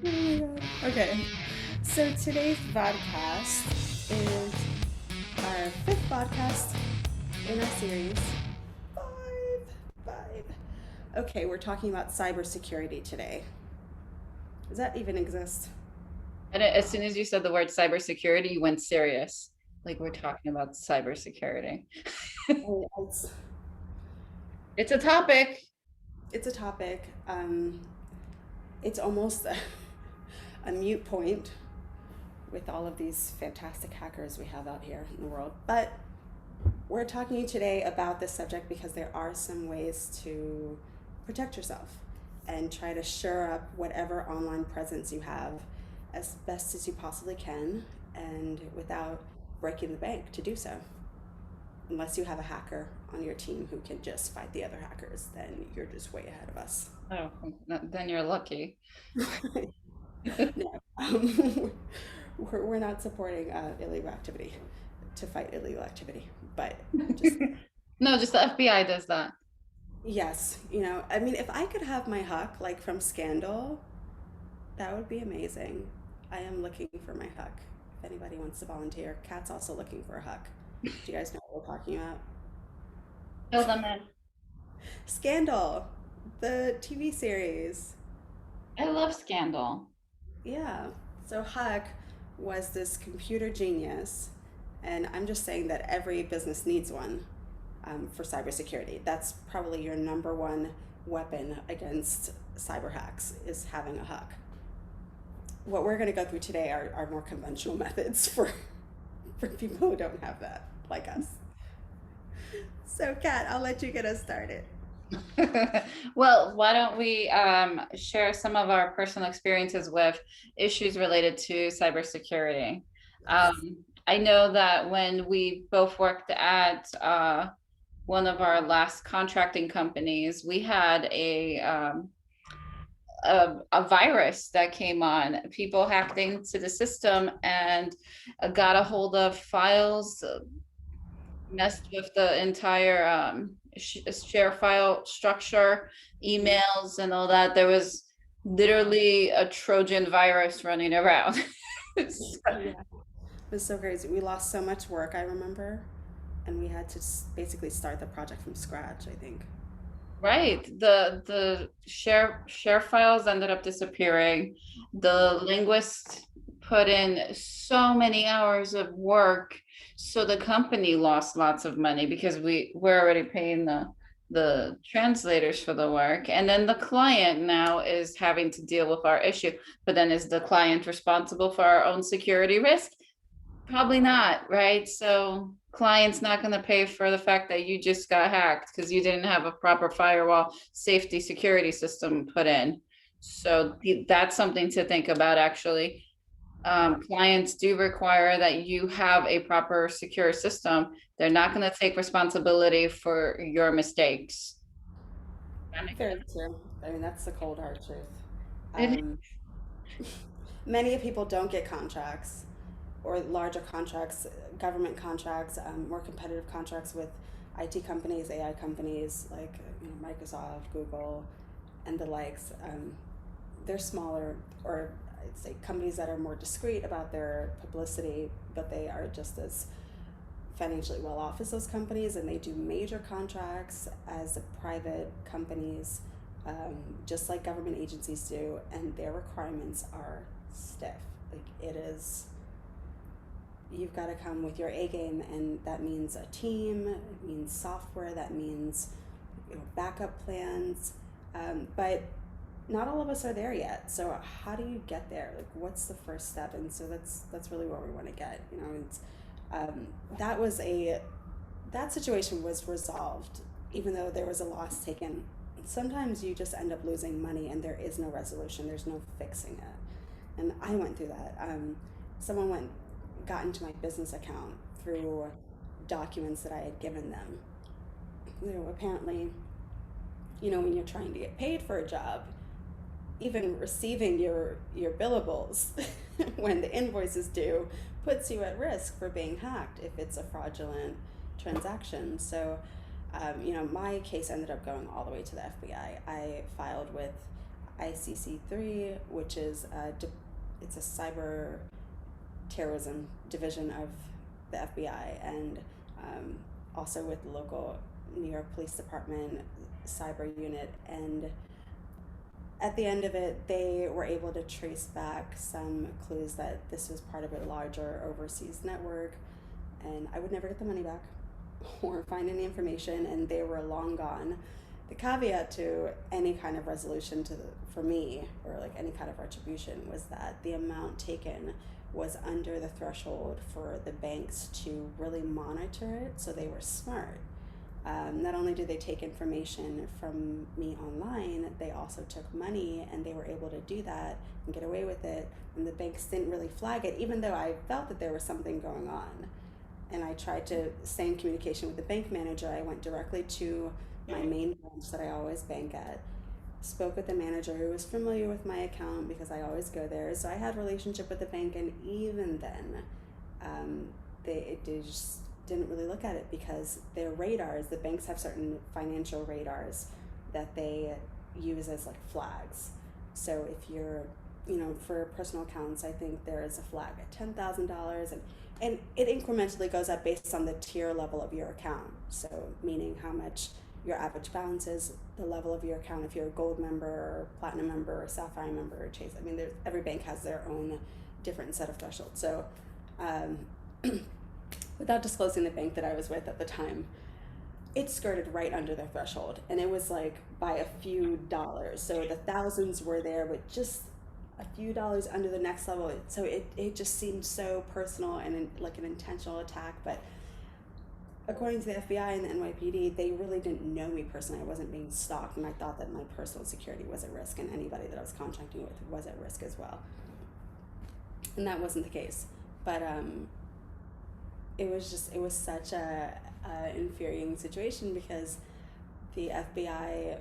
Oh my God. Okay, so today's vodcast is our fifth podcast in our series. Five, five. Okay, we're talking about cybersecurity today. Does that even exist? And as soon as you said the word cybersecurity, you went serious. Like we're talking about cybersecurity. It's, It's a topic. it's a topic. It's almost a mute point with all of these fantastic hackers we have out here in the world. But we're talking today about this subject because there are some ways to protect yourself and try to shore up whatever online presence you have as best as you possibly can and without breaking the bank to do so. Unless you have a hacker on your team who can just fight the other hackers, then you're just way ahead of us. Oh, then you're lucky. No, we're not supporting illegal activity to fight illegal activity, but just No, just the FBI does that. yes, I mean, if I could have my huck like from Scandal, that would be amazing. I am looking for my huck. If anybody wants to volunteer, Kat's also looking for a huck. Do you guys know what we're talking about? Fill them in. Scandal, the TV series. I love Scandal. Yeah. So Huck was this computer genius, and I'm just saying that every business needs one for cybersecurity. That's probably your number one weapon against cyber hacks is having a Huck. What we're going to go through today are more conventional methods for people who don't have that, like us. So, Kat, I'll let you get us started. Well, why don't we share some of our personal experiences with issues related to cybersecurity? Yes. I know that when we both worked at one of our last contracting companies, we had a virus that came on. People hacked into the system and got a hold of files, messed with the entire share file structure, emails, and all that. There was literally a Trojan virus running around. Yeah. It was so crazy. We lost so much work, I remember, and we had to basically start the project from scratch, I think. Right. The share files ended up disappearing. The linguist put in so many hours of work, so the company lost lots of money because we're already paying the translators for the work. And then the client now is having to deal with our issue. But then is the client responsible for our own security risk? Probably not, right? So client's not going to pay for the fact that you just got hacked because you didn't have a proper firewall safety security system put in. So that's something to think about, actually. Clients do require that you have a proper secure system. They're not going to take responsibility for your mistakes. That makes Very true. I mean, that's the cold hard truth. sense. Um, many people don't get contracts or larger contracts, government contracts, more competitive contracts with IT companies, AI companies like Microsoft, Google, and the likes. They're smaller, or I'd say companies that are more discreet about their publicity, but they are just as financially well off as those companies, and they do major contracts as private companies, just like government agencies do, and their requirements are stiff. Like it is, you've got to come with your A game, and that means a team, it means software, that means backup plans, but not all of us are there yet. So how do you get there? Like, what's the first step? And so that's really where we want to get. It's that was a that situation was resolved, even though there was a loss taken. Sometimes you just end up losing money, and there is no resolution. There's no fixing it. And I went through that. Someone got into my business account through documents that I had given them. Apparently, when you're trying to get paid for a job, even receiving your billables when the invoice is due puts you at risk for being hacked if it's a fraudulent transaction. So, my case ended up going all the way to the FBI. I filed with ICC3, which is it's a cyber terrorism division of the FBI, and also with the local New York Police Department cyber unit. And at the end of it, they were able to trace back some clues that this was part of a larger overseas network, and I would never get the money back or find any information, and they were long gone. The caveat to any kind of resolution for me, or like any kind of retribution, was that the amount taken was under the threshold for the banks to really monitor it, so they were smart. Not only did they take information from me online, they also took money, and they were able to do that and get away with it, and the banks didn't really flag it, even though I felt that there was something going on. And I tried to stay in communication with the bank manager. I went directly to my main branch that I always bank at, spoke with the manager who was familiar with my account because I always go there. So I had a relationship with the bank, and even then, they just didn't really look at it because their radars, the banks have certain financial radars that they use as like flags. So if you're, for personal accounts, I think there is a flag at $10,000, and it incrementally goes up based on the tier level of your account. So meaning how much your average balance is, the level of your account, if you're a gold member or platinum member or sapphire member or Chase. I mean, every bank has their own different set of thresholds. So without disclosing the bank that I was with at the time, it skirted right under the threshold, and it was like by a few dollars. So the thousands were there, but just a few dollars under the next level. So it just seemed so personal and like an intentional attack. But according to the FBI and the NYPD, they really didn't know me personally. I wasn't being stalked, and I thought that my personal security was at risk, and anybody that I was contracting with was at risk as well. And that wasn't the case. But it was such a infuriating situation because the FBI,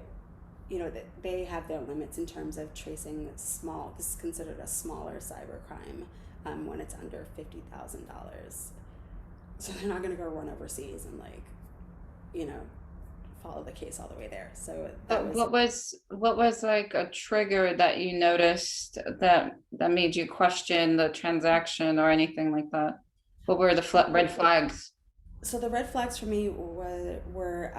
they have their limits in terms of tracing small. This is considered a smaller cybercrime when it's under $50,000. So they're not going to go run overseas and follow the case all the way there. So what was like a trigger that you noticed that made you question the transaction or anything like that? What were the red flags? So the red flags for me were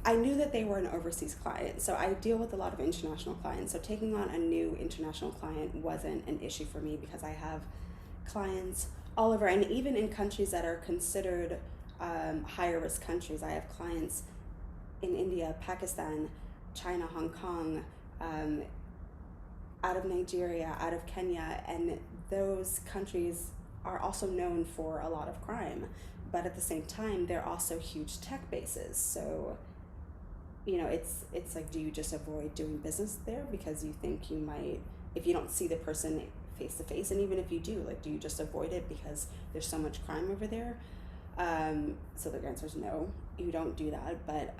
I knew that they were an overseas client. So I deal with a lot of international clients. So taking on a new international client wasn't an issue for me because I have clients all over, and even in countries that are considered higher risk countries. I have clients in India, Pakistan, China, Hong Kong, out of Nigeria, out of Kenya, and those countries are also known for a lot of crime. But at the same time, they're also huge tech bases. So, it's like, do you just avoid doing business there because you think you might, if you don't see the person face to face, and even if you do, do you just avoid it because there's so much crime over there? So the answer is no, you don't do that. But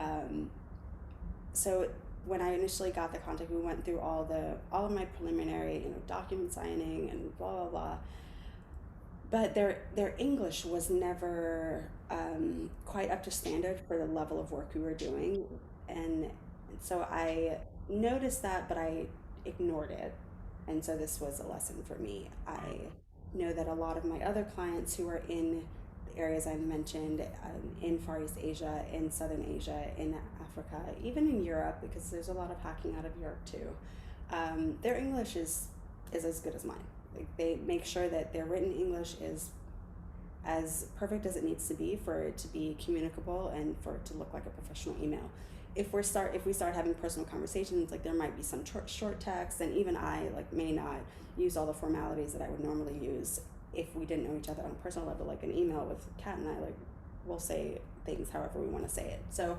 so when I initially got the contact, we went through all of my preliminary, document signing and blah blah blah. But their English was never quite up to standard for the level of work we were doing, and so I noticed that, but I ignored it. And so this was a lesson for me. I know that a lot of my other clients who are in the areas I mentioned, in Far East Asia, in Southern Asia, in Africa, even in Europe, because there's a lot of hacking out of Europe too, their English is as good as mine. They make sure that their written English is as perfect as it needs to be for it to be communicable and for it to look like a professional email. If we start having personal conversations, there might be some short text, and even I may not use all the formalities that I would normally use if we didn't know each other on a personal level. Like an email with Kat and I, we'll say things however we want to say it. So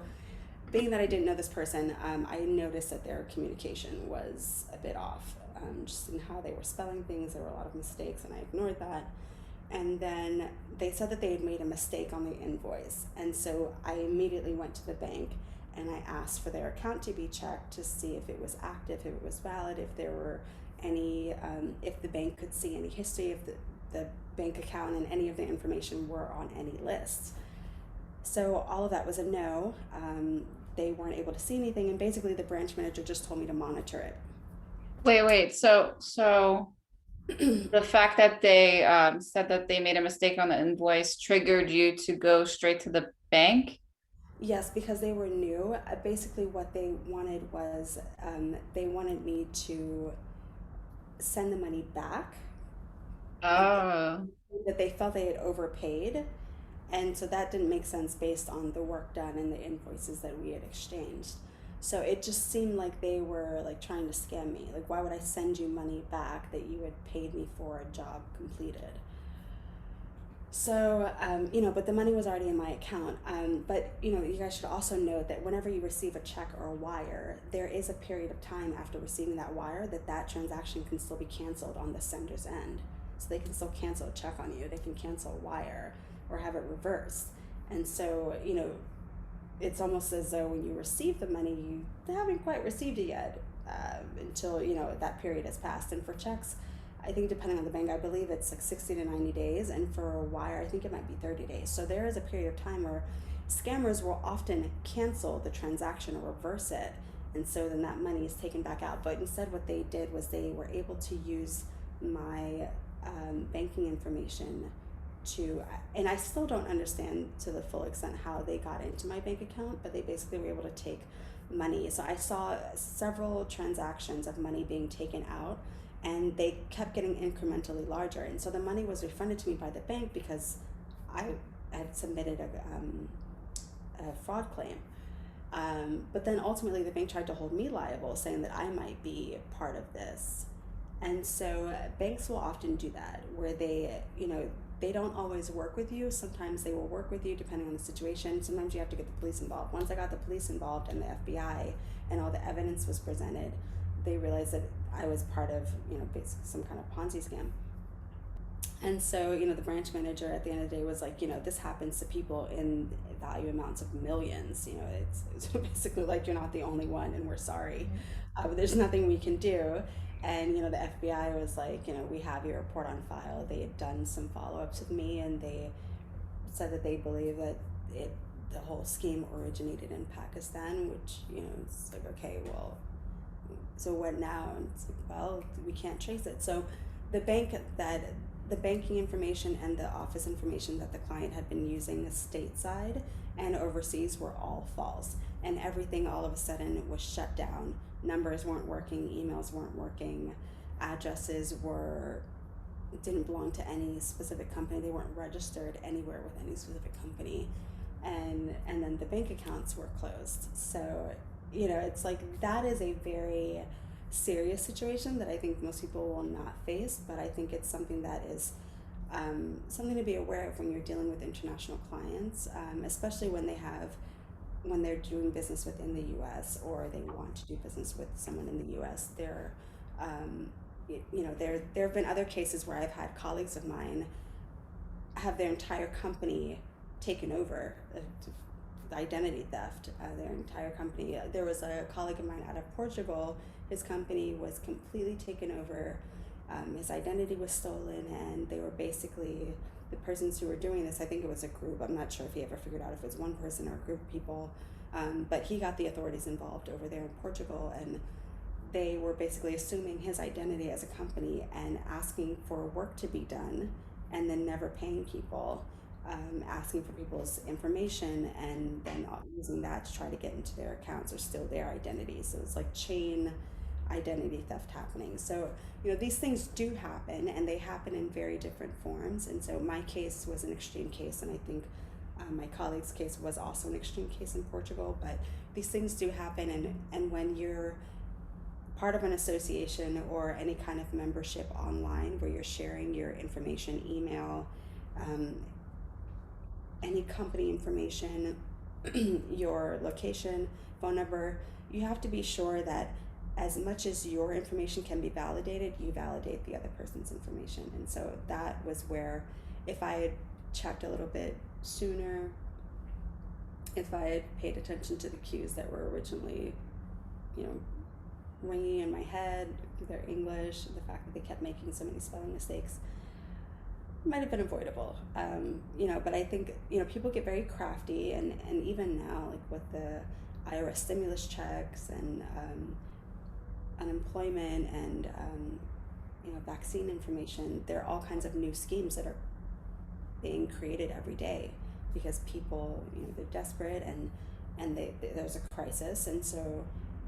being that I didn't know this person, I noticed that their communication was a bit off, just in how they were spelling things. There were a lot of mistakes, and I ignored that. And then they said that they had made a mistake on the invoice, and so I immediately went to the bank and I asked for their account to be checked to see if it was active, if it was valid, if there were any, if the bank could see any history, if the bank account and any of the information were on any lists. So all of that was a no. They weren't able to see anything, and basically the branch manager just told me to monitor it. Wait. So the fact that they said that they made a mistake on the invoice triggered you to go straight to the bank? Yes, because they were new. Basically, what they wanted was they wanted me to send the money back, and Oh, that they felt they had overpaid. And so that didn't make sense based on the work done and the invoices that we had exchanged. So it just seemed like they were like trying to scam me. Like, why would I send you money back that you had paid me for a job completed? So, but the money was already in my account. But, you guys should also note that whenever you receive a check or a wire, there is a period of time after receiving that wire that transaction can still be canceled on the sender's end. So they can still cancel a check on you, they can cancel a wire or have it reversed. And so, it's almost as though when you receive the money, you haven't quite received it yet until, that period has passed. And for checks, I think depending on the bank, I believe it's like 60 to 90 days. And for a wire, I think it might be 30 days. So there is a period of time where scammers will often cancel the transaction or reverse it. And so then that money is taken back out. But instead, what they did was they were able to use my banking information and I still don't understand to the full extent how they got into my bank account, but they basically were able to take money. So I saw several transactions of money being taken out, and they kept getting incrementally larger. And so the money was refunded to me by the bank because I had submitted a fraud claim. But then ultimately, the bank tried to hold me liable, saying that I might be part of this. And so banks will often do that, where they don't always work with you. Sometimes they will work with you depending on the situation. Sometimes you have to get the police involved. Once I got the police involved and the FBI and all the evidence was presented, they realized that I was part of, basically some kind of Ponzi scam. And so, the branch manager at the end of the day was like, this happens to people in value amounts of millions. It's basically like, you're not the only one, and we're sorry. But there's nothing we can do. And, the FBI was like, we have your report on file. They had done some follow ups with me, and they said that they believe that the whole scheme originated in Pakistan, which, it's like, okay, well, so what now? And it's like, well, we can't trace it. So the bank that the banking information and the office information that the client had been using stateside and overseas were all false, and everything all of a sudden was shut down. Numbers weren't working, emails weren't working, addresses didn't belong to any specific company. They weren't registered anywhere with any specific company, and then the bank accounts were closed. So it's like that is a very serious situation that I think most people will not face, but I think it's something that is something to be aware of when you're dealing with international clients, especially when they're doing business within the U.S. or they want to do business with someone in the U.S. There have been other cases where I've had colleagues of mine have their entire company taken over, identity theft, their entire company. There was a colleague of mine out of Portugal. His company was completely taken over. His identity was stolen, and they were basically the persons who were doing this. I think it was a group. I'm not sure if he ever figured out if it was one person or a group of people, but he got the authorities involved over there in Portugal, and they were basically assuming his identity as a company and asking for work to be done, and then never paying people, asking for people's information, and then using that to try to get into their accounts or steal their identities. So it's like chain identity theft happening. So, these things do happen, and they happen in very different forms. And so my case was an extreme case, and I think my colleague's case was also an extreme case in Portugal. But these things do happen, and when you're part of an association or any kind of membership online where you're sharing your information, email, any company information, your location, phone number, you have to be sure that as much as your information can be validated, you validate the other person's information. And so that was where, if I had checked a little bit sooner, if I had paid attention to the cues that were originally, ringing in my head, their English, the fact that they kept making so many spelling mistakes, might have been avoidable. But I think, people get very crafty, and even now, like with the IRS stimulus checks and unemployment and vaccine information. There are all kinds of new schemes that are being created every day because people, they're desperate and there's a crisis, and so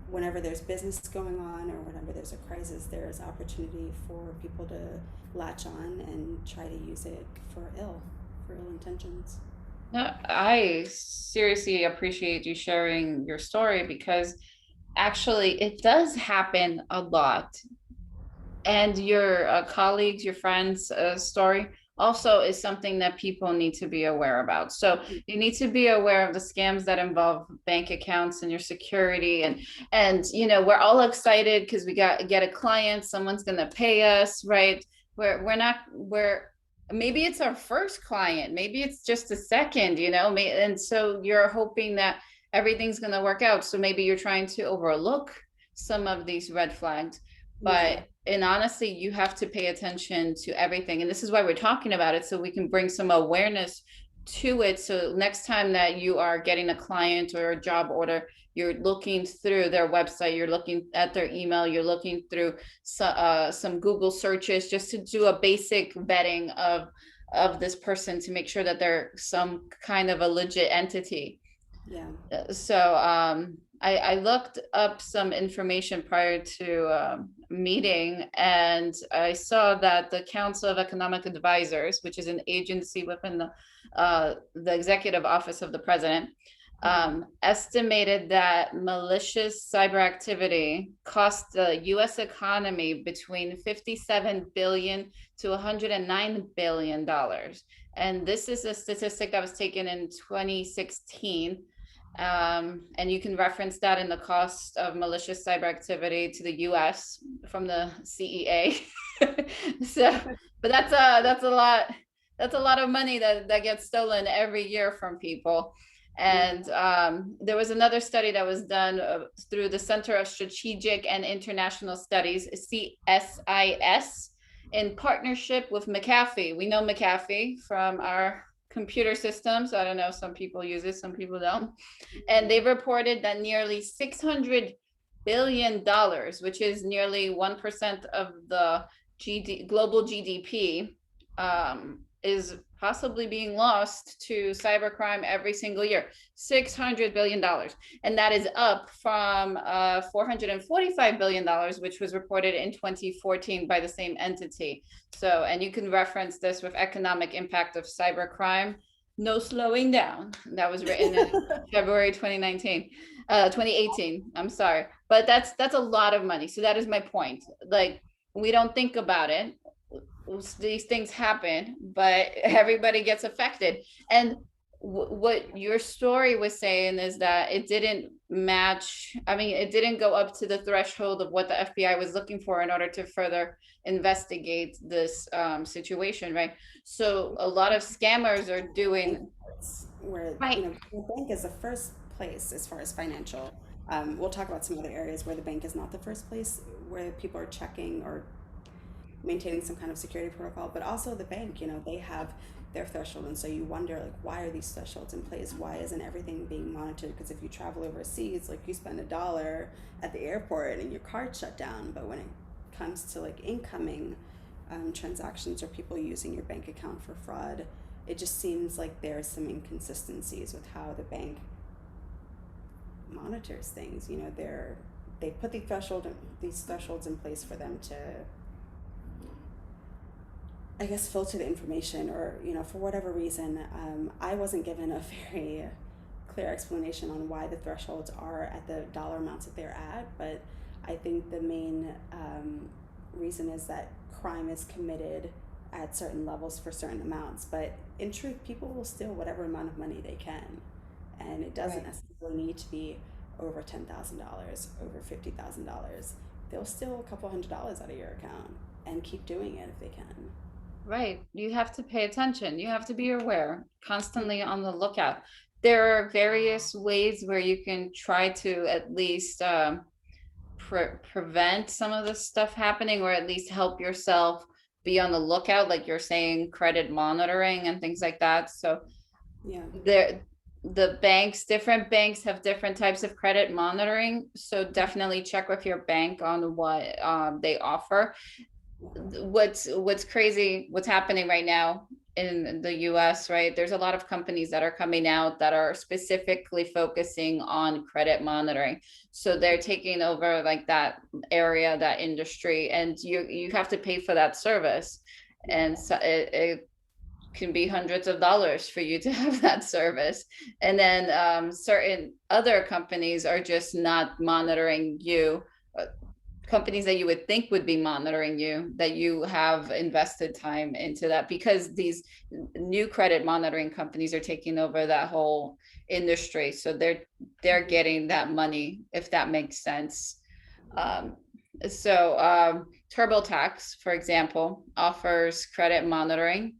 whenever there's business going on or whenever there's a crisis, there's opportunity for people to latch on and try to use it for ill intentions. No, I seriously appreciate you sharing your story, because actually it does happen a lot. And your colleagues, your friends' story also is something that people need to be aware about. So you need to be aware of the scams that involve bank accounts and your security, and we're all excited because we get a client, someone's going to pay us, right? We're maybe it's our first client, maybe it's just a second, and so you're hoping that everything's going to work out. So maybe you're trying to overlook some of these red flags, but and honestly, you have to pay attention to everything. And this is why we're talking about it, so we can bring some awareness to it. So next time that you are getting a client or a job order, you're looking through their website, you're looking at their email, you're looking through some Google searches just to do a basic vetting of this person to make sure that they're some kind of a legit entity. Yeah. So I looked up some information prior to meeting, and I saw that the Council of Economic Advisors, which is an agency within the Executive Office of the President, estimated that malicious cyber activity cost the U.S. economy between $57 billion to $109 billion. And this is a statistic that was taken in 2016. And you can reference that in the cost of malicious cyber activity to the U.S. from the CEA. So, but that's a lot of money that gets stolen every year from people. And there was another study that was done through the Center of Strategic and International Studies, CSIS, in partnership with McAfee. We know McAfee from our computer systems. I don't know, some people use it, some people don't. And they reported that nearly $600 billion, which is nearly 1% of the global GDP, is possibly being lost to cybercrime every single year. $600 billion. And that is up from $445 billion, which was reported in 2014 by the same entity. So, and you can reference this with Economic Impact of Cybercrime, No Slowing Down. That was written in February 2018. I'm sorry. But that's a lot of money. So that is my point. Like, we don't think about it. These things happen, but everybody gets affected. And what your story was saying is that it didn't match. I mean, it didn't go up to the threshold of what the FBI was looking for in order to further investigate this situation, right? So a lot of scammers are doing where right. The bank is the first place as far as financial. We'll talk about some other areas where the bank is not the first place where people are checking or maintaining some kind of security protocol, but also the bank, they have their threshold. And so you wonder, like, why are these thresholds in place? Why isn't everything being monitored? Because if you travel overseas, like, you spend $1 at the airport and your card's shut down. But when it comes to like incoming transactions or people using your bank account for fraud, it just seems like there's some inconsistencies with how the bank monitors things. They put these thresholds in place for them to, I guess, filter the information, or for whatever reason. I wasn't given a very clear explanation on why the thresholds are at the dollar amounts that they're at, but I think the main reason is that crime is committed at certain levels for certain amounts, but in truth, people will steal whatever amount of money they can, and it doesn't necessarily need to be over $10,000, over $50,000. They'll steal a couple $100 out of your account and keep doing it if they can. Right. You have to pay attention. You have to be aware, constantly on the lookout. There are various ways where you can try to at least prevent some of this stuff happening, or at least help yourself be on the lookout, like you're saying, credit monitoring and things like that. So yeah, the banks, different banks have different types of credit monitoring. So definitely check with your bank on what they offer. What's crazy, what's happening right now in the US, right? There's a lot of companies that are coming out that are specifically focusing on credit monitoring. So they're taking over like that area, that industry, and you have to pay for that service. And so it can be hundreds of dollars for you to have that service. And then certain other companies are just not monitoring you. Companies that you would think would be monitoring you, that you have invested time into that, because these new credit monitoring companies are taking over that whole industry. So they're getting that money, if that makes sense. So TurboTax, for example, offers credit monitoring.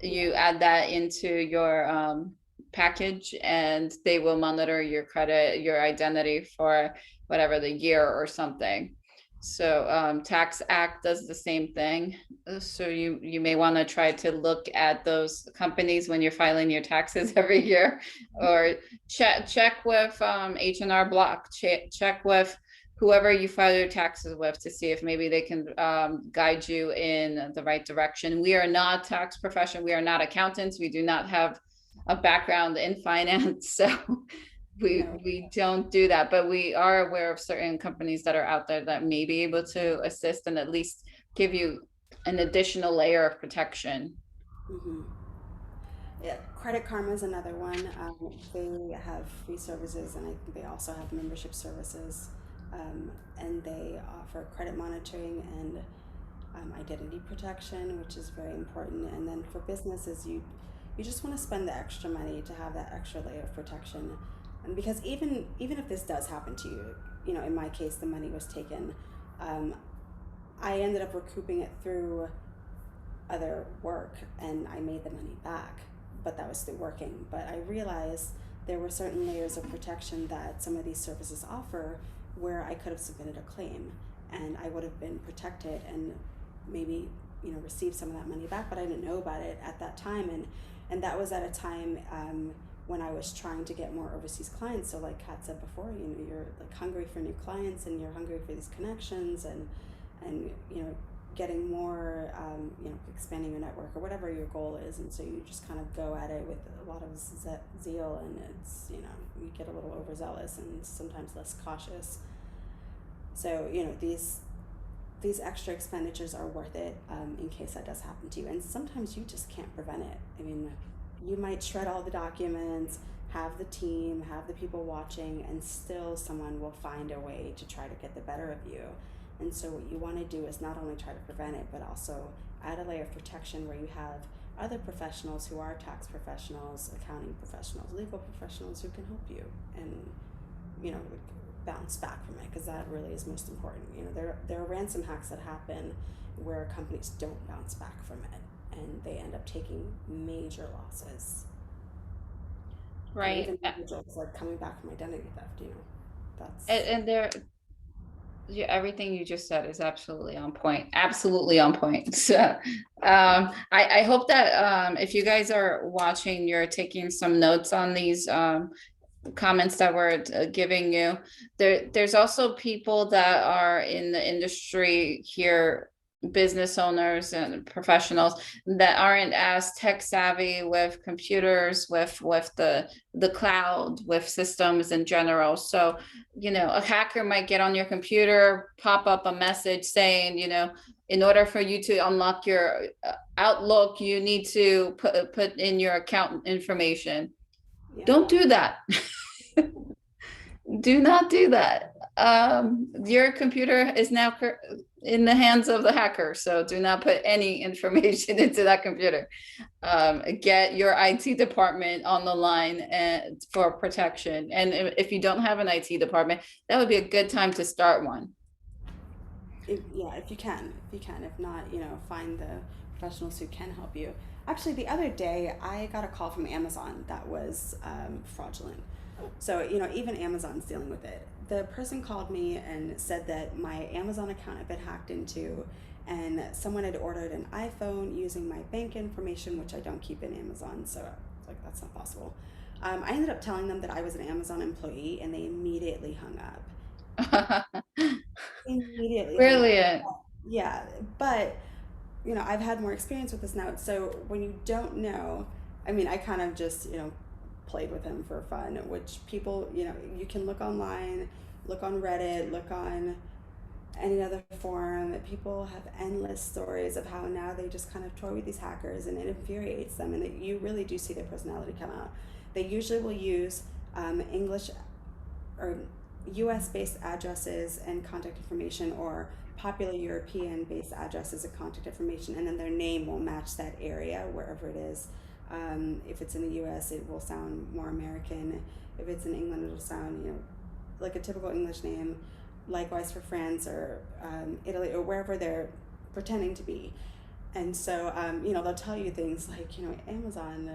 You add that into your package, and they will monitor your credit, your identity for whatever the year or something. So Tax Act does the same thing. So you may want to try to look at those companies when you're filing your taxes every year, or check with H&R Block, check with whoever you file your taxes with, to see if maybe they can guide you in the right direction. We are not tax profession. We are not accountants. We do not have a background in finance. So we don't do that, but we are aware of certain companies that are out there that may be able to assist and at least give you an additional layer of protection. Mm-hmm. Yeah, Credit Karma is another one. They have free services, and I think they also have membership services. And they offer credit monitoring and identity protection, which is very important. And then for businesses, you just want to spend the extra money to have that extra layer of protection. And because even if this does happen to you, in my case, the money was taken. I ended up recouping it through other work, and I made the money back, but that was through working. But I realized there were certain layers of protection that some of these services offer, where I could have submitted a claim and I would have been protected and maybe received some of that money back, but I didn't know about it at that time. And that was at a time when I was trying to get more overseas clients. So like Kat said before, you're like hungry for new clients, and you're hungry for these connections, and getting more, expanding your network or whatever your goal is. And so you just kind of go at it with a lot of zeal, and it's, you get a little overzealous and sometimes less cautious. So, these extra expenditures are worth it in case that does happen to you. And sometimes you just can't prevent it. I mean, you might shred all the documents, have the team, have the people watching, and still someone will find a way to try to get the better of you. And so what you want to do is not only try to prevent it, but also add a layer of protection where you have other professionals who are tax professionals, accounting professionals, legal professionals who can help you and, bounce back from it, because that really is most important. There are ransom hacks that happen where companies don't bounce back from it, and they end up taking major losses. Right. And even individuals like coming back from identity theft, that's... And there, everything you just said is absolutely on point. Absolutely on point. So I hope that if you guys are watching, you're taking some notes on these comments that we're giving you. There's also people that are in the industry here, business owners and professionals that aren't as tech savvy with computers, with the cloud, with systems in general. So a hacker might get on your computer, pop up a message saying, in order for you to unlock your Outlook, you need to put in your account information. Yeah. Don't do that. Do not do that. Your computer is now in the hands of the hacker, so do not put any information into that computer. Get your IT department on the line for protection. And if you don't have an IT department, that would be a good time to start one. If you can. If not, find the professionals who can help you. Actually, the other day, I got a call from Amazon that was fraudulent. So, even Amazon's dealing with it. The person called me and said that my Amazon account had been hacked into, and someone had ordered an iPhone using my bank information, which I don't keep in Amazon, so like that's not possible. I ended up telling them that I was an Amazon employee, and they immediately hung up. Immediately hung up. Brilliant. Yeah, but I've had more experience with this now. So when you don't know, I mean, I kind of just, played with him for fun, which people, you can look online, look on Reddit, look on any other forum. That people have endless stories of how now they just kind of toy with these hackers, and it infuriates them, and that you really do see their personality come out. They usually will use English or US based addresses and contact information, or popular European based addresses and contact information, and then their name will match that area wherever it is. If it's in the US, it will sound more American. If it's in England, it'll sound, like a typical English name. Likewise for France or Italy or wherever they're pretending to be. And so, they'll tell you things like, Amazon,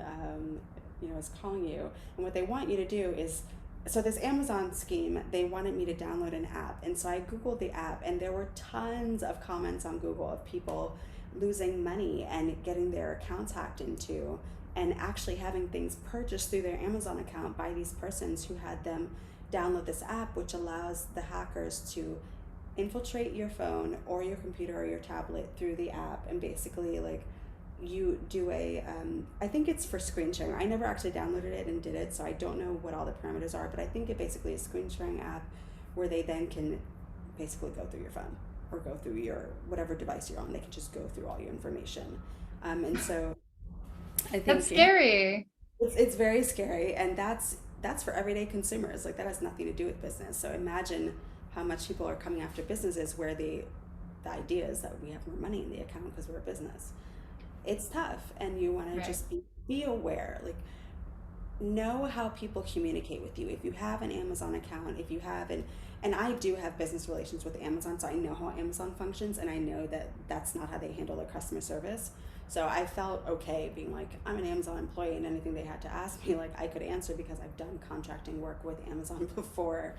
is calling you. And what they want you to do is, so this Amazon scheme, they wanted me to download an app. And so I Googled the app, and there were tons of comments on Google of people losing money and getting their accounts hacked into, and actually having things purchased through their Amazon account by these persons who had them download this app, which allows the hackers to infiltrate your phone or your computer or your tablet through the app, and basically, like, you do I think it's for screen sharing. I never actually downloaded it and did it, so I don't know what all the parameters are, but I think it basically is a screen sharing app where they then can basically go through your phone or go through your whatever device you're on. They can just go through all your information. And so I think That's scary. it's very scary, and that's for everyday consumers. Like, that has nothing to do with business. So imagine how much people are coming after businesses where the idea is that we have more money in the account because we're a business. It's tough, and you want to Right. just be aware. Like, know how people communicate with you. If you have an Amazon account, if you have and I do have business relations with Amazon, so I know how Amazon functions, and I know that that's not how they handle their customer service. So I felt okay being like, I'm an Amazon employee, and anything they had to ask me, like, I could answer, because I've done contracting work with Amazon before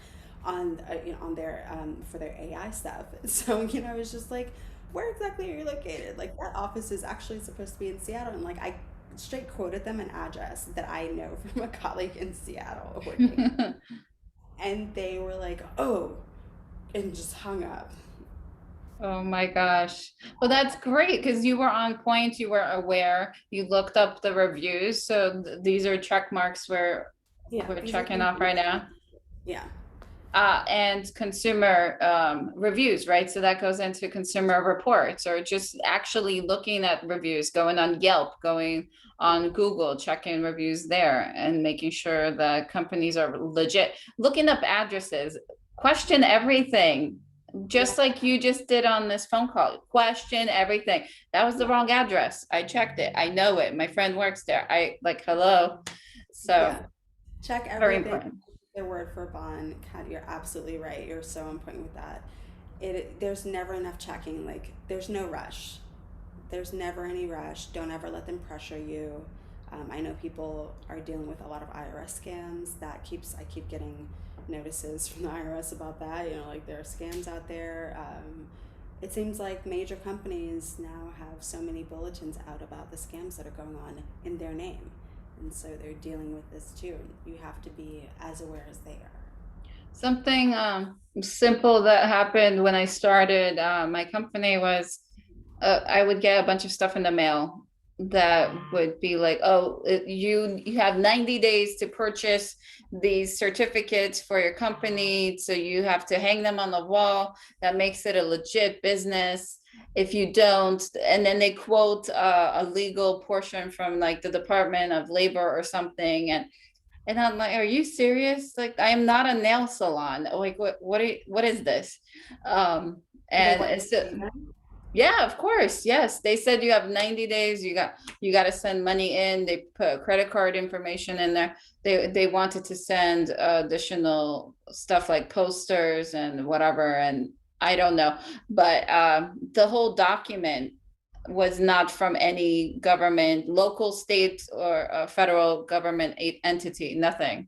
on on their for their AI stuff. So it's just like, where exactly are you located? Like, that office is actually supposed to be in Seattle, and like, I straight quoted them an address that I know from a colleague in Seattle working, and they were like, "Oh," and just hung up. Oh my gosh. Well, that's great because you were on point, you were aware, you looked up the reviews. So these are check marks Yeah, we're these are checking things off that you right can. now. Yeah, And consumer reviews, right? So that goes into consumer reports, or just actually looking at reviews, going on Yelp, going on Google, checking reviews there, and making sure that companies are legit. Looking up addresses, question everything, yeah, just like you just did on this phone call. Question everything. That was the yeah, wrong address. I checked it. I know it. My friend works there. I like, hello. So yeah. Check very everything. important. Their word for bond. Kat, you're absolutely right. You're so on point with that. There's never enough checking. Like, there's no rush. There's never any rush. Don't ever let them pressure you. I know people are dealing with a lot of IRS scams. I keep getting notices from the IRS about that. Like, there are scams out there. It seems like major companies now have so many bulletins out about the scams that are going on in their name. And so they're dealing with this too. You have to be as aware as they are. Something simple that happened when I started my company was I would get a bunch of stuff in the mail that would be like, oh, you have 90 days to purchase these certificates for your company, so you have to hang them on the wall. That makes it a legit business. If you don't, and then they quote a legal portion from like the Department of Labor or something, and I'm like, are you serious? Like, I am not a nail salon. Like, what is this? Um, Do they and want you it's to pay them? yeah, of course. Yes. They said you have 90 days. You got to send money in. They put credit card information in there. They wanted to send additional stuff like posters and whatever. And I don't know. But the whole document was not from any government, local, state, or federal government entity, nothing.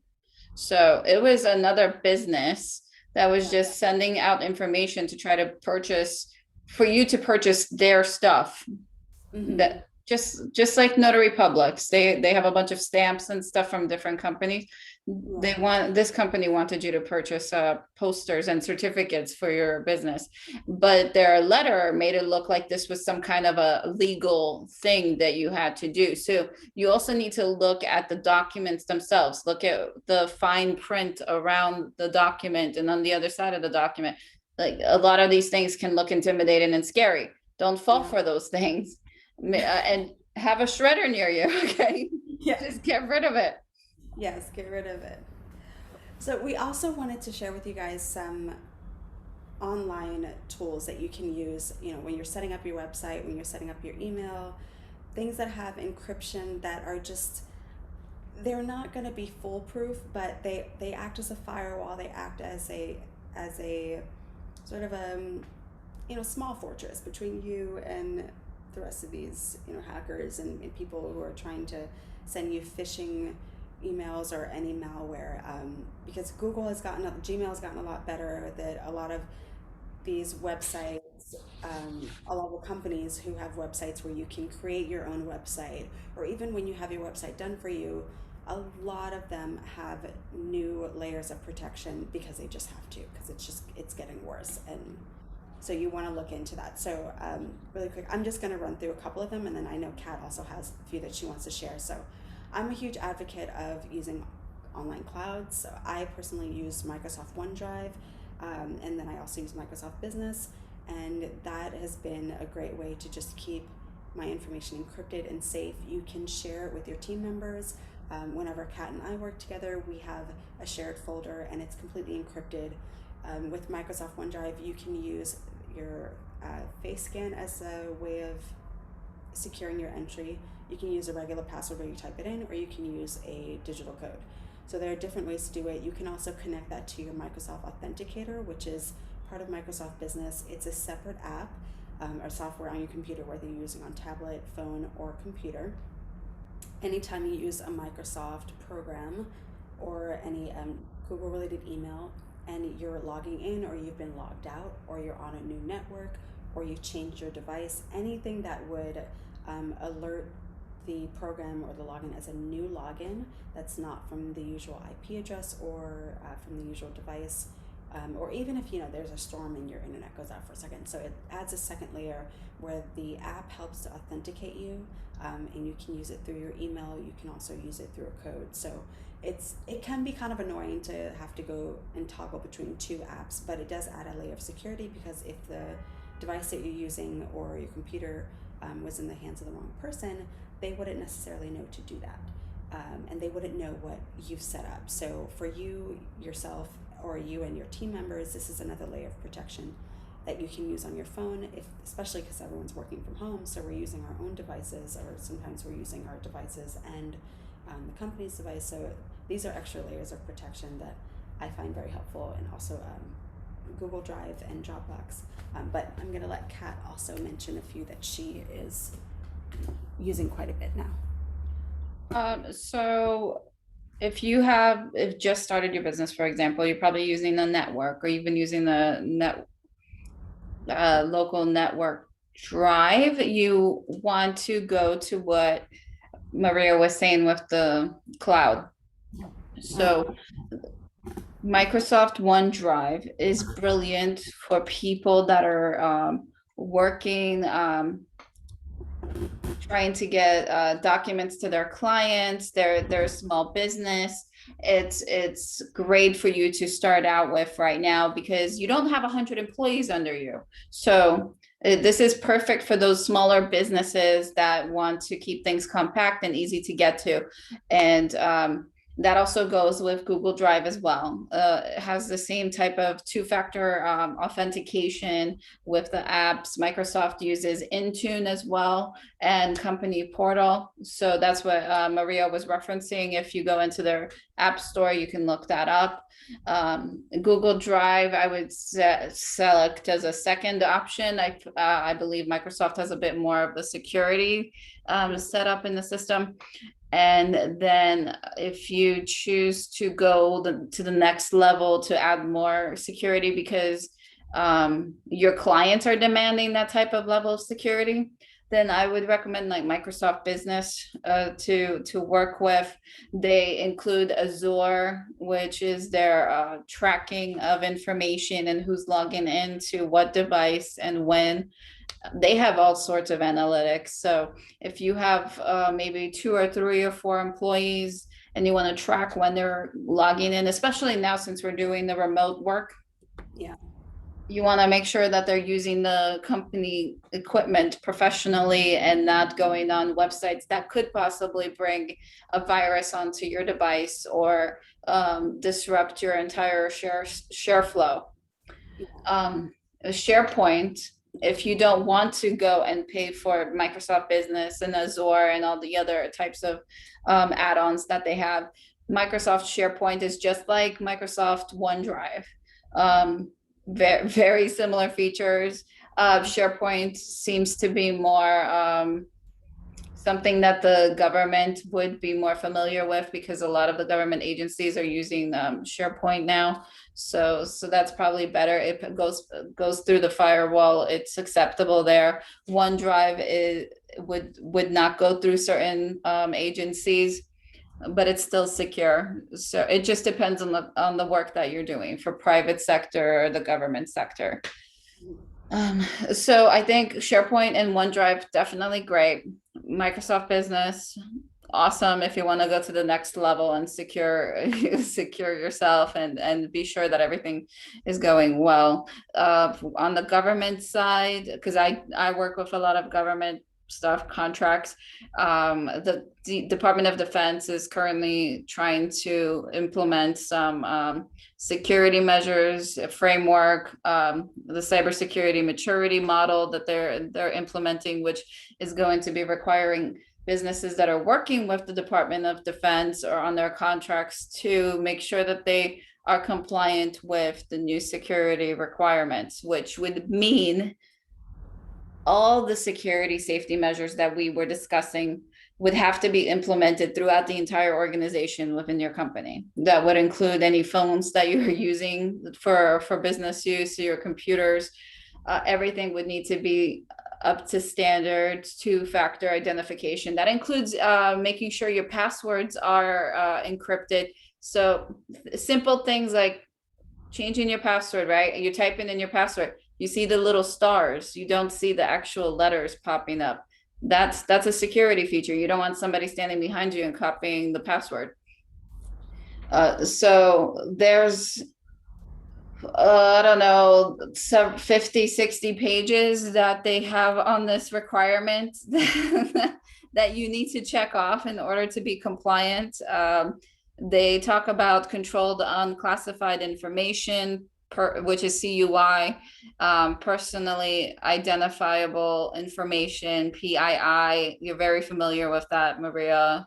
So it was another business that was Yeah. just sending out information to try to purchase, for you to purchase their stuff. Mm-hmm. That just like notary publics, they have a bunch of stamps and stuff from different companies. This company wanted you to purchase posters and certificates for your business, but their letter made it look like this was some kind of a legal thing that you had to do. So you also need to look at the documents themselves, look at the fine print around the document and on the other side of the document. Like, a lot of these things can look intimidating and scary. Don't fall for those things. And have a shredder near you. Okay. Yeah. Just get rid of it. Yes, get rid of it. So we also wanted to share with you guys some online tools that you can use, when you're setting up your website, when you're setting up your email, things that have encryption that are just, they're not going to be foolproof, but they act as a firewall. They act as a sort of a small fortress between you and the rest of these hackers and people who are trying to send you phishing emails or any malware, because Gmail has gotten a lot better, that a lot of these websites, a lot of companies who have websites where you can create your own website, or even when you have your website done for you, a lot of them have new layers of protection because they just have to, because it's getting worse. And so you want to look into that. So really quick, I'm just going to run through a couple of them, and then I know Kat also has a few that she wants to share. So I'm a huge advocate of using online clouds. So I personally use Microsoft OneDrive, and then I also use Microsoft Business, and that has been a great way to just keep my information encrypted and safe. You can share it with your team members. Whenever Kat and I work together, we have a shared folder, and it's completely encrypted. With Microsoft OneDrive, you can use your face scan as a way of securing your entry. You can use a regular password where you type it in, or you can use a digital code. So there are different ways to do it. You can also connect that to your Microsoft Authenticator, which is part of Microsoft Business. It's a separate app or software on your computer, whether you're using on tablet, phone, or computer. Anytime you use a Microsoft program or any Google-related email, and you're logging in, or you've been logged out, or you're on a new network, or you've changed your device, anything that would alert the program or the login as a new login that's not from the usual IP address or from the usual device, or even if there's a storm and your internet goes out for a second. So it adds a second layer where the app helps to authenticate you, and you can use it through your email. You can also use it through a code. So it can be kind of annoying to have to go and toggle between two apps, but it does add a layer of security, because if the device that you're using or your computer was in the hands of the wrong person, they wouldn't necessarily know to do that, and they wouldn't know what you've set up. So for you yourself, or you and your team members, this is another layer of protection that you can use on your phone, especially because everyone's working from home, so we're using our own devices, or sometimes we're using our devices and the company's device. So these are extra layers of protection that I find very helpful, and also Google Drive and Dropbox. But I'm going to let Kat also mention a few that she is using quite a bit now. So if you just started your business, for example, you're probably using the network, or you've been using the local network drive. You want to go to what Maria was saying with the cloud. So Microsoft OneDrive is brilliant for people that are working, trying to get documents to their clients, their small business. It's great for you to start out with right now, because you don't have 100 employees under you. So this is perfect for those smaller businesses that want to keep things compact and easy to get to. And that also goes with Google Drive as well. It has the same type of two-factor authentication with the apps. Microsoft uses Intune as well, and Company Portal. So that's what Maria was referencing. If you go into their app store, you can look that up. Google Drive, I would select as a second option. I believe Microsoft has a bit more of the security set up in the system. And then if you choose to go to the next level to add more security, because your clients are demanding that type of level of security, then I would recommend like Microsoft Business to work with. They include Azure, which is their tracking of information and who's logging into what device and when. They have all sorts of analytics. So if you have maybe 2 or 3 or 4 employees and you want to track when they're logging in, especially now since we're doing the remote work, Yeah. you want to make sure that they're using the company equipment professionally and not going on websites that could possibly bring a virus onto your device or disrupt your entire share flow. SharePoint, if you don't want to go and pay for Microsoft Business and Azure and all the other types of add-ons that they have, Microsoft SharePoint is just like Microsoft OneDrive. Very similar features. SharePoint seems to be more something that the government would be more familiar with, because a lot of the government agencies are using SharePoint now. So that's probably better. It goes through the firewall. It's acceptable there. OneDrive would not go through certain agencies, but it's still secure. So it just depends on the work that you're doing for private sector or the government sector. So I think SharePoint and OneDrive, definitely great. Microsoft Business, awesome if you want to go to the next level and secure yourself and be sure that everything is going well. On the government side, because I work with a lot of government stuff, contracts. The Department of Defense is currently trying to implement some security measures, a framework, the cybersecurity maturity model that they're implementing, which is going to be requiring businesses that are working with the Department of Defense or on their contracts to make sure that they are compliant with the new security requirements, which would mean all the security safety measures that we were discussing would have to be implemented throughout the entire organization within your company. That would include any phones that you're using for business use, your computers. Everything would need to be up to standard, 2-factor identification. That includes making sure your passwords are encrypted. So simple things like changing your password, right? You type in your password, you see the little stars, you don't see the actual letters popping up. That's a security feature. You don't want somebody standing behind you and copying the password. So there's, I don't know, 50, 60 pages that they have on this requirement that you need to check off in order to be compliant. They talk about controlled unclassified information, which is CUI, personally identifiable information, PII. You're very familiar with that, Maria.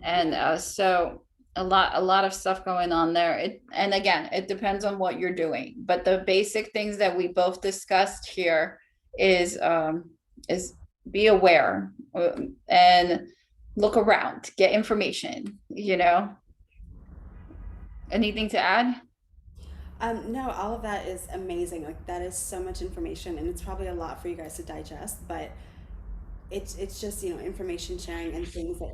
And so a lot of stuff going on there. And again, it depends on what you're doing. But the basic things that we both discussed here is be aware and look around, get information, Anything to add? No, all of that is amazing. Like, that is so much information, and it's probably a lot for you guys to digest, but it's just, information sharing and things that,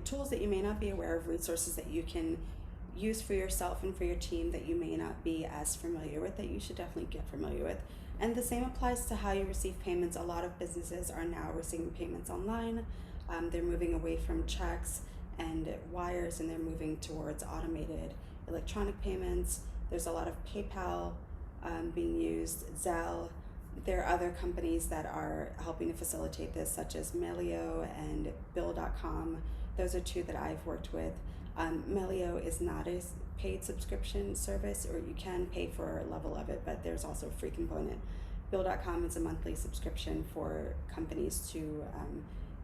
tools that you may not be aware of, resources that you can use for yourself and for your team that you may not be as familiar with, that you should definitely get familiar with. And the same applies to how you receive payments. A lot of businesses are now receiving payments online. They're moving away from checks and wires, and they're moving towards automated electronic payments. There's a lot of PayPal being used, Zelle. There are other companies that are helping to facilitate this, such as Melio and Bill.com. Those are 2 that I've worked with. Melio is not a paid subscription service, or you can pay for a level of it, but there's also a free component. Bill.com is a monthly subscription for companies to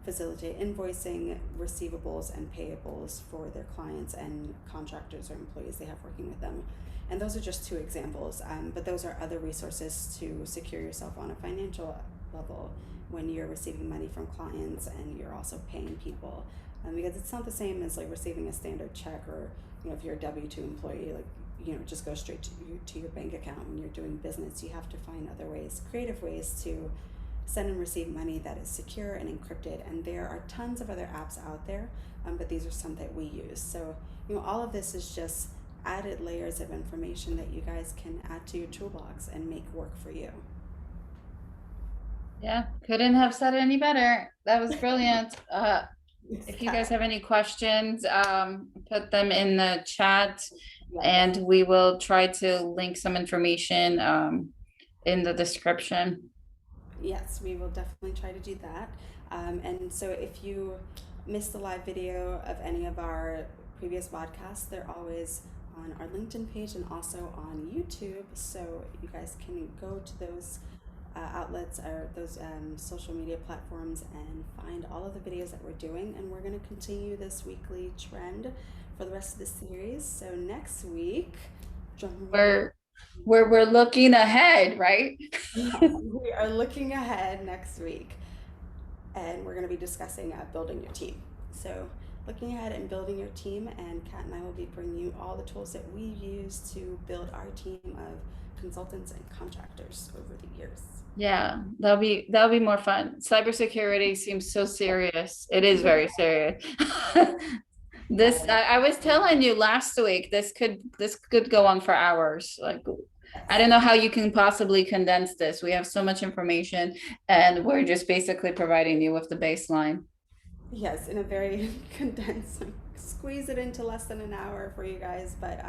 facilitate invoicing, receivables, and payables for their clients and contractors or employees they have working with them. And those are just 2 examples, but those are other resources to secure yourself on a financial level when you're receiving money from clients and you're also paying people. Because it's not the same as like receiving a standard check, or if you're a W-2 employee, like just go straight to your bank account. When you're doing business, you have to find other ways, creative ways to send and receive money that is secure and encrypted. And there are tons of other apps out there, but these are some that we use. So, all of this is just added layers of information that you guys can add to your toolbox and make work for you. Yeah, couldn't have said it any better. That was brilliant. If you guys have any questions, put them in the chat, and we will try to link some information in the description. Yes, we will definitely try to do that. And so if you missed the live video of any of our previous podcasts, they're always on our LinkedIn page and also on YouTube. So you guys can go to those outlets or those social media platforms and find all of the videos that we're doing. And we're going to continue this weekly trend for the rest of the series. So next week, we're looking ahead, right? We are looking ahead next week, and we're going to be discussing building your team. So looking ahead and building your team, and Kat and I will be bringing you all the tools that we use to build our team of consultants and contractors over the years. Yeah, that'll be more fun. Cybersecurity seems so serious. It is very serious. I was telling you last week, this could go on for hours. Like, I don't know how you can possibly condense this. We have so much information, and we're just basically providing you with the baseline. Yes, in a very condensed, squeeze it into less than an hour for you guys, but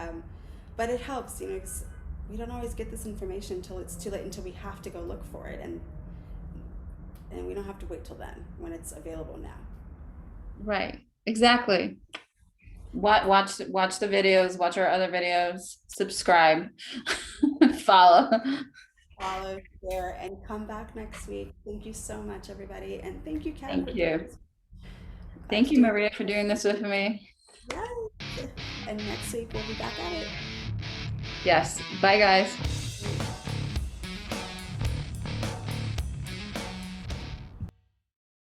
it helps, we don't always get this information until it's too late, until we have to go look for it, and we don't have to wait till then when it's available now. Right, exactly. Watch the videos, watch our other videos, subscribe, follow, share, and come back next week. Thank you so much, everybody, and thank you, Kat. Thank you. Thank you, Maria, for doing this with me. Yes. And next week we'll be back at it. Yes. Bye, guys.